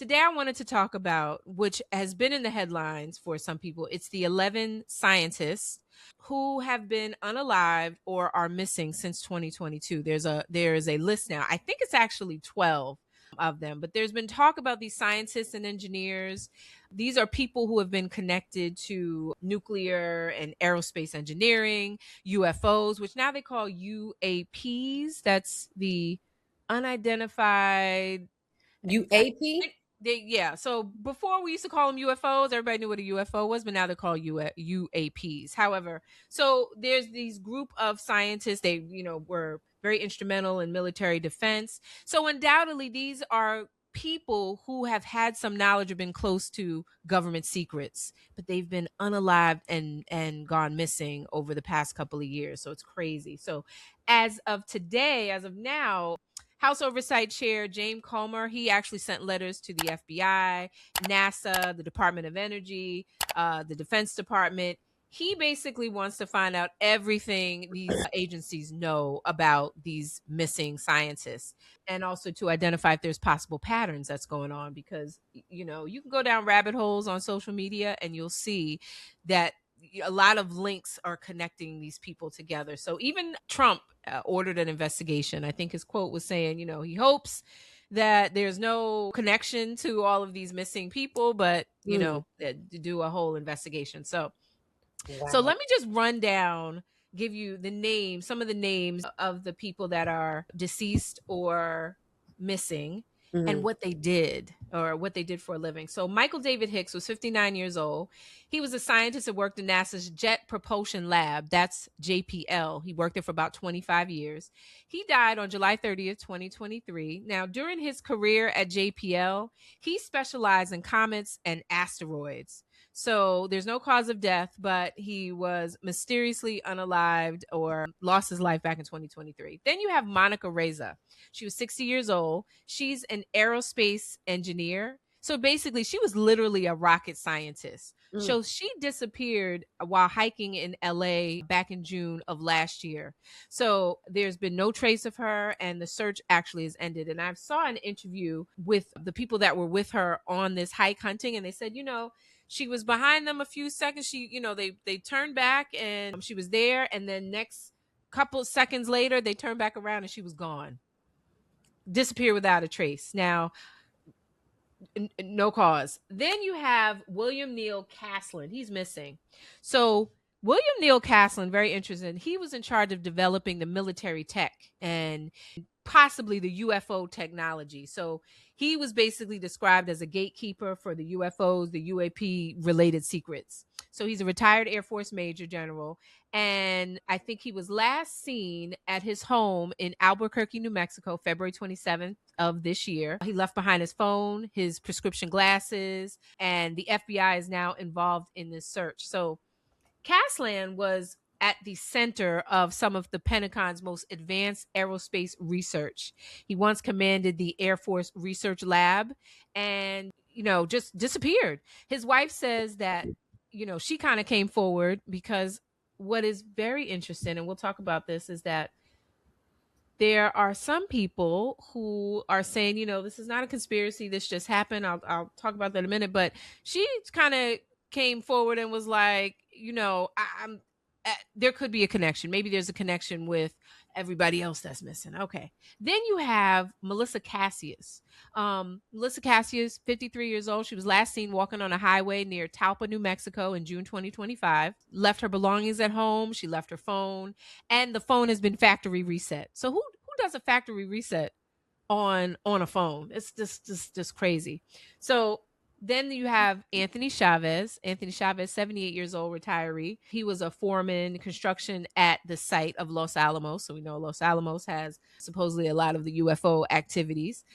Today, I wanted to talk about, which has been in the headlines for some people. It's the 11 scientists who have been unalived or are missing since 2022. There is a list now. I think it's actually 12 of them, but there's been talk about these scientists and engineers. These are people who have been connected to nuclear and aerospace engineering, UFOs, which now they call UAPs. That's the unidentified. UAP? Yeah. So before we used to call them UFOs, everybody knew what a UFO was, but now they're called UAPs. However, so there's these group of scientists. They, were very instrumental in military defense. So undoubtedly, these are people who have had some knowledge or been close to government secrets, but they've been unalived and gone missing over the past couple of years. So it's crazy. So as of today, as of now, House Oversight Chair James Comer, he actually sent letters to the FBI, NASA, the Department of Energy, the Defense Department. He basically wants to find out everything these agencies know about these missing scientists, and also to identify if there's possible patterns that's going on, because you can go down rabbit holes on social media and you'll see that a lot of links are connecting these people together. So even Trump ordered an investigation. I think his quote was saying, he hopes that there's no connection to all of these missing people, but Mm, to do a whole investigation. So wow. let me just run down, give you some of the names of the people that are deceased or missing, and Mhm. what they did, or what they did for a living. So Michael David Hicks was 59 years old. He was a scientist that worked in NASA's Jet Propulsion Lab. That's JPL. He worked there for about 25 years. He died on July 30th, 2023. Now, during his career at JPL, he specialized in comets and asteroids. So there's no cause of death, but he was mysteriously unalived or lost his life back in 2023. Then you have Monica Reza. She was 60 years old. She's an aerospace engineer. So basically, she was literally a rocket scientist. Mm. So she disappeared while hiking in LA back in June of last year. So there's been no trace of her, and the search actually has ended. And I saw an interview with the people that were with her on this hike hunting, and they said, she was behind them a few seconds. They turned back and she was there, and then next couple seconds later they turned back around and she was gone, disappeared without a trace. Now, no cause. Then you have William Neal Caslin. He's missing. So William Neal Caslin, very interesting. He was in charge of developing the military tech and possibly the UFO technology. So he was basically described as a gatekeeper for the UFOs, the UAP related secrets. So he's a retired Air Force Major General. And I think he was last seen at his home in Albuquerque, New Mexico, February 27th of this year. He left behind his phone, his prescription glasses, and the FBI is now involved in this search. So Caslan was at the center of some of the Pentagon's most advanced aerospace research. He once commanded the Air Force Research Lab and, just disappeared. His wife says that, she kind of came forward because what is very interesting, and we'll talk about this, is that there are some people who are saying, this is not a conspiracy. This just happened. I'll talk about that in a minute. But she kind of came forward and was like, I'm there could be a connection. Maybe there's a connection with everybody else that's missing. Okay. Then you have Melissa Cassius. Melissa Cassius, 53 years old. She was last seen walking on a highway near Talpa, New Mexico in June 2025. Left her belongings at home. She left her phone, and the phone has been factory reset. So who does a factory reset on a phone? It's just crazy. So then you have Anthony Chavez. Anthony Chavez, 78 years old, retiree. He was a foreman construction at the site of Los Alamos. So we know Los Alamos has supposedly a lot of the UFO activities.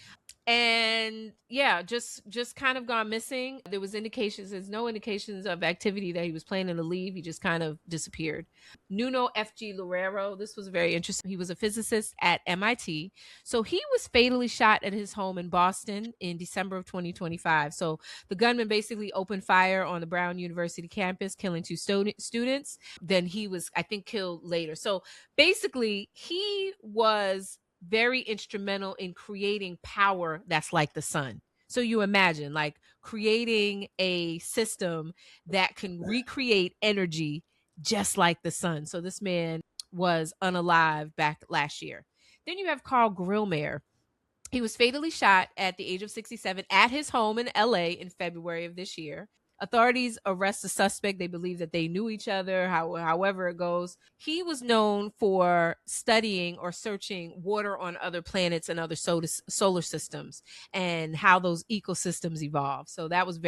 And yeah, just kind of gone missing. There's no indications of activity that he was planning to leave. He just kind of disappeared. Nuno FG Loureiro, this was very interesting. He was a physicist at MIT. So he was fatally shot at his home in Boston in December of 2025. So the gunman basically opened fire on the Brown University campus, killing two students. Then he was, I think, killed later. So basically, he was very instrumental in creating power that's like the sun. So you imagine like creating a system that can recreate energy just like the sun. So this man was unalive back last year. Then you have Carl Grillmayer. He was fatally shot at the age of 67 at his home in LA in February of this year. Authorities arrest the suspect. They believe that they knew each other, however it goes. He was known for studying or searching water on other planets and other solar systems and how those ecosystems evolve. So that was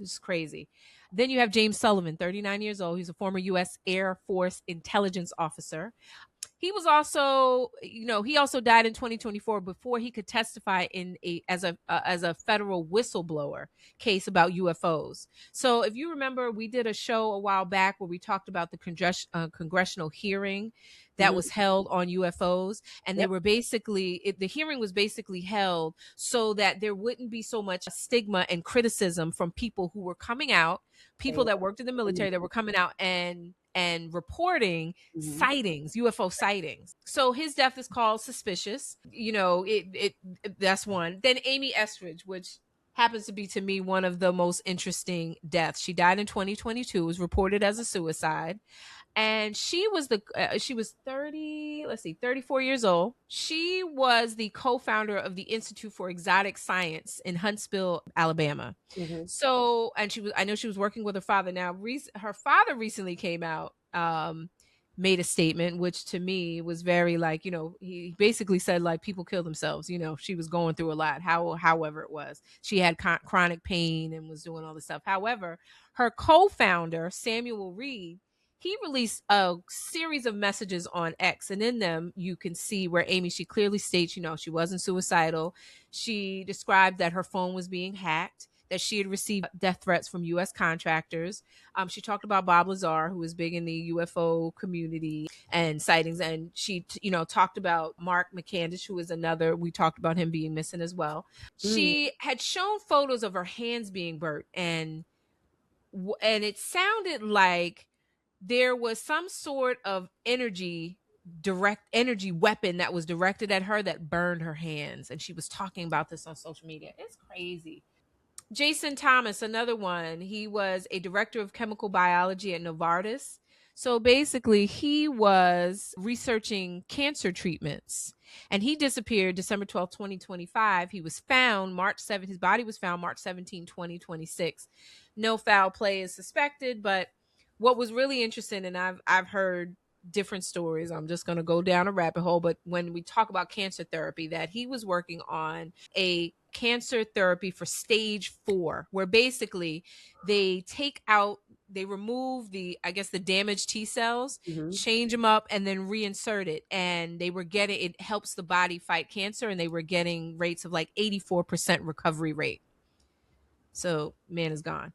it's crazy. Then you have James Sullivan, 39 years old. He's a former U.S. Air Force intelligence officer. He was also, he also died in 2024 before he could testify in as a federal whistleblower case about UFOs. So if you remember, we did a show a while back where we talked about the congressional hearing that Mhm. was held on UFOs, and they Yep. were basically the hearing was basically held so that there wouldn't be so much stigma and criticism from people who were coming out, people Saying, that worked in the military that were coming out and reporting mhm. sightings, UFO sightings. So his death is called suspicious. That's one. Then Amy Estridge, which happens to be to me one of the most interesting deaths. She died in 2022, was reported as a suicide, and she was 30, let's see, 34 years old. She was the co-founder of the Institute for Exotic Science in Huntsville, Alabama. Mhm. So, and I know she was working with her father. Now her father recently came out, made a statement which to me was very like, he basically said like people kill themselves. She was going through a lot, however it was, she had chronic pain and was doing all this stuff. However, her co-founder Samuel Reed, he released a series of messages on X, and in them you can see where Amy, she clearly states, she wasn't suicidal. She described that her phone was being hacked, that she had received death threats from U.S. contractors. She talked about Bob Lazar, who is big in the UFO community and sightings, and she, talked about Mark McCandish, who is another. We talked about him being missing as well. Mm. She had shown photos of her hands being burnt, and it sounded like there was some sort of direct energy weapon that was directed at her that burned her hands, and she was talking about this on social media. It's crazy. Jason Thomas, another one. He was a director of chemical biology at Novartis. So basically, he was researching cancer treatments, and he disappeared December 12th, 2025. He was found March 7th. His body was found March 17, 2026. No foul play is suspected, but what was really interesting, and I've heard different stories. I'm just going to go down a rabbit hole, but when we talk about cancer therapy, that he was working on a cancer therapy for stage 4, where basically they remove I guess the damaged T cells, Mhm. change them up, and then reinsert it. And it helps the body fight cancer, and they were getting rates of like 84% recovery rate. So man is gone.